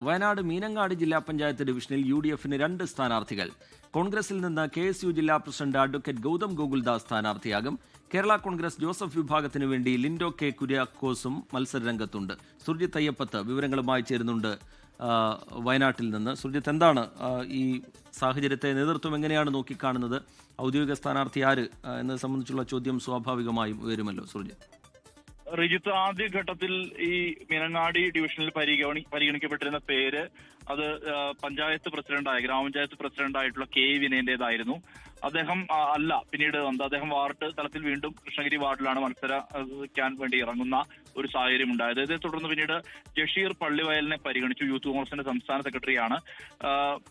വയനാട് മീനങ്ങാട് ജില്ലാ പഞ്ചായത്ത് ഡിവിഷനിൽ UDFന് 2 സ്ഥാനാർത്ഥികൾ. കോൺഗ്രസിൽ നിന്ന് KSU ജില്ലാ പ്രസിഡന്റ് അഡ്വക്കേറ്റ് ഗൗതം ഗോകുൽദാസ് സ്ഥാനാർത്ഥിയാകും. കേരള കോൺഗ്രസ് ജോസഫ് വിഭാഗത്തിനു വേണ്ടി ലിൻഡോ കെ കുര്യാക്കോസും മത്സരരംഗത്തുണ്ട്. സുർജിത്ത് അയ്യപ്പത്ത് വിവരങ്ങളുമായി ചേരുന്നുണ്ട് വയനാട്ടിൽ നിന്ന്. സുർജിത്ത്, എന്താണ് ഈ സാഹചര്യത്തെ നേതൃത്വം എങ്ങനെയാണ് നോക്കിക്കാണുന്നത്? ഔദ്യോഗിക സ്ഥാനാർത്ഥി ആര് എന്നത് സംബന്ധിച്ചുള്ള ചോദ്യം സ്വാഭാവികമായും ഉയരുമല്ലോ സുർജിത്ത്. റിജിത്ത്, ആദ്യഘട്ടത്തിൽ ഈ മീനങ്ങാടി ഡിവിഷനിൽ പരിഗണിക്കപ്പെട്ടിരുന്ന പേര് അത് പഞ്ചായത്ത് പ്രസിഡന്റായ ഗ്രാമപഞ്ചായത്ത് പ്രസിഡന്റായിട്ടുള്ള K വിനയന്റേതായിരുന്നു. അദ്ദേഹം അല്ല പിന്നീട് വന്നത്. അദ്ദേഹം വാർഡ് തലത്തിൽ വീണ്ടും കൃഷ്ണഗിരി വാർഡിലാണ് മത്സരിക്കാൻ വേണ്ടി ഇറങ്ങുന്ന ഒരു സാഹചര്യം ഉണ്ടായത്. ഇതേ തുടർന്ന് പിന്നീട് ജഷീർ പള്ളിവയലിനെ പരിഗണിച്ചു. യൂത്ത് കോൺഗ്രസിന്റെ സംസ്ഥാന സെക്രട്ടറിയാണ്.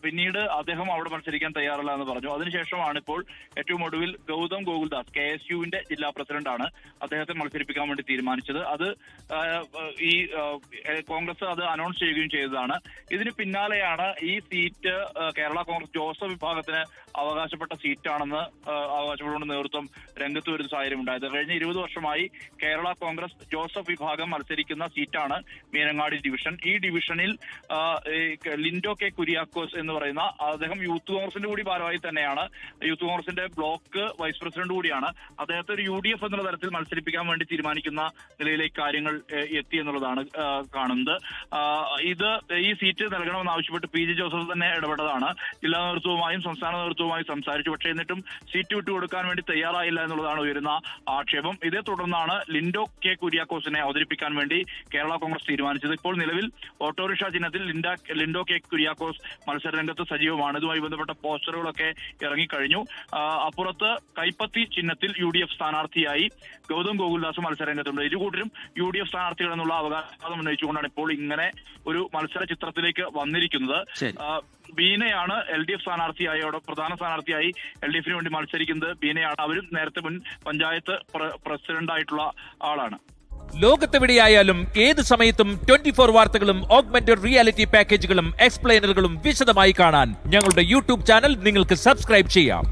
പിന്നീട് അദ്ദേഹം അവിടെ മത്സരിക്കാൻ തയ്യാറല്ല എന്ന് പറഞ്ഞു. അതിനുശേഷമാണ് ഇപ്പോൾ ഏറ്റവും ഒടുവിൽ ഗൗതം ഗോകുൽദാസ് KSUവിന്റെ ജില്ലാ പ്രസിഡന്റാണ് അദ്ദേഹത്തെ മത്സരിപ്പിക്കാൻ വേണ്ടി തീരുമാനിച്ചത്. അത് ഈ കോൺഗ്രസ് അത് അനൗൺസ് ചെയ്യുകയും ചെയ്തതാണ്. ഇതിന് പിന്നാലെയാണ് ഈ സീറ്റ് കേരള കോൺഗ്രസ് ജോസഫ് വിഭാഗത്തിന് അവകാശപ്പെട്ട സീറ്റാണെന്ന് അവകാശപ്പെട്ടുകൊണ്ട് നേതൃത്വം രംഗത്ത് വരുന്ന സാഹചര്യം ഉണ്ടായത്. കഴിഞ്ഞ 20 വർഷമായി കേരള കോൺഗ്രസ് ജോസഫ് വിഭാഗം മത്സരിക്കുന്ന സീറ്റാണ് മീനങ്ങാടി ഡിവിഷൻ. ഈ ഡിവിഷനിൽ ലിൻഡോ കെ കുര്യാക്കോസ് എന്ന് പറയുന്ന അദ്ദേഹം യൂത്ത് കോൺഗ്രസിന്റെ കൂടി ഭാരവാഹി തന്നെയാണ്. യൂത്ത് കോൺഗ്രസിന്റെ ബ്ലോക്ക് വൈസ് പ്രസിഡന്റ് കൂടിയാണ്. അദ്ദേഹത്തെ ഒരു UDF എന്നുള്ള തരത്തിൽ മത്സരിപ്പിക്കാൻ വേണ്ടി തീരുമാനിക്കുന്ന നിലയിലേക്ക് കാര്യങ്ങൾ എത്തി എന്നുള്ളതാണ് കാണുന്നത്. ഈ സീറ്റ് നൽകണമെന്ന് ആവശ്യപ്പെട്ട് PG ജോസഫ് തന്നെ ഇടപെട്ടതാണ്. ജില്ലാ നേതൃത്വവുമായും സംസ്ഥാന നേതൃത്വവുമായും സംസാരിച്ചു. പക്ഷേ എന്നിട്ടും സീറ്റ് വിട്ടുകൊടുക്കാൻ വേണ്ടി തയ്യാറായില്ല എന്നുള്ളതാണ് ഉയരുന്ന ആക്ഷേപം. ഇതേ തുടർന്നാണ് ലിൻഡോ കെ കുര്യാക്കോസിനെ അവതരിപ്പിക്കാൻ വേണ്ടി കേരള കോൺഗ്രസ് തീരുമാനിച്ചത്. ഇപ്പോൾ നിലവിൽ ഓട്ടോറിക്ഷ ചിഹ്നത്തിൽ ലിൻഡോ കെ കുര്യാക്കോസ് മത്സരരംഗത്ത് സജീവമാണ്. ഇതുമായി ബന്ധപ്പെട്ട പോസ്റ്ററുകളൊക്കെ ഇറങ്ങിക്കഴിഞ്ഞു. അപ്പുറത്ത് കൈപ്പത്തി ചിഹ്നത്തിൽ UDF സ്ഥാനാർത്ഥിയായി ഗൗതം ഗോകുൽദാസ് മത്സരരംഗത്തുണ്ട്. ഇരുകൂട്ടരും UDF സ്ഥാനാർത്ഥികൾ എന്നുള്ള അവകാശവാദം ഉന്നയിച്ചുകൊണ്ടാണ് ഇപ്പോൾ ഇങ്ങനെ ഒരു മത്സര ചിത്രത്തിലേക്ക് വന്നിരിക്കുന്നത്. ബീനയാണ് LDF സ്ഥാനാർത്ഥിയായി, അവിടെ പ്രധാന സ്ഥാനാർത്ഥിയായി LDFന് വേണ്ടി മത്സരിക്കുന്നത് ബീനയാണ്. അവരും നേരത്തെ മുൻ പഞ്ചായത്ത് പ്രസിഡന്റ് ആയിട്ടുള്ള ആളാണ്. ലോകത്തെവിടെയായാലും ഏത് സമയത്തും 24 വാർത്തകളും ഓഗ്മെന്റഡ് റിയാലിറ്റി പാക്കേജുകളും എക്സ്പ്ലെയിനറുകളും വിശദമായി കാണാൻ ഞങ്ങളുടെ YouTube ചാനൽ നിങ്ങൾക്ക് സബ്സ്ക്രൈബ് ചെയ്യാം.